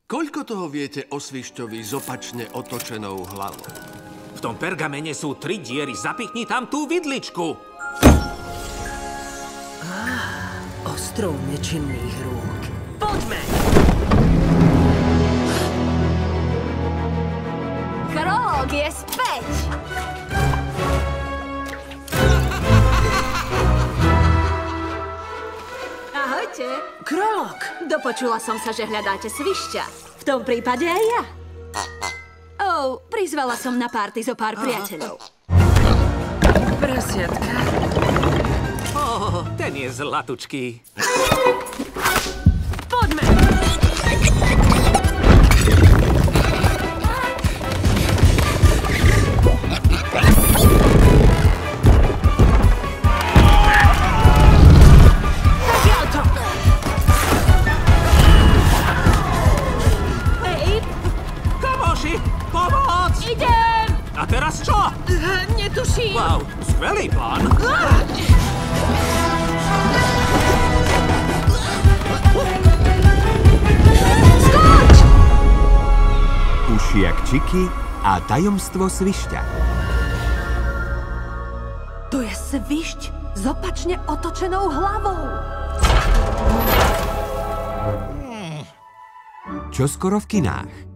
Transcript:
Koľko toho viete o Svišťovi s opačne otočenou hlavou? V tom pergamene sú 3 diery. Zapichni tam tú vidličku. Ostrov nečinných rúk. Poďme! Krolok je späť! Ahojte. Krolok! Dopočula som sa, že hľadáte Svišťa. V tom prípade aj ja. Prizvala som na párty zo pár priateľov. Prasiatka. Ten je zlatučký. Poďme! Idem! A teraz čo? Netuším. Wow, skvelý plán. Skoč! Uši jak Čiky a tajomstvo Svišťa. To je Svišť s opačne otočenou hlavou. Čoskoro v kinách.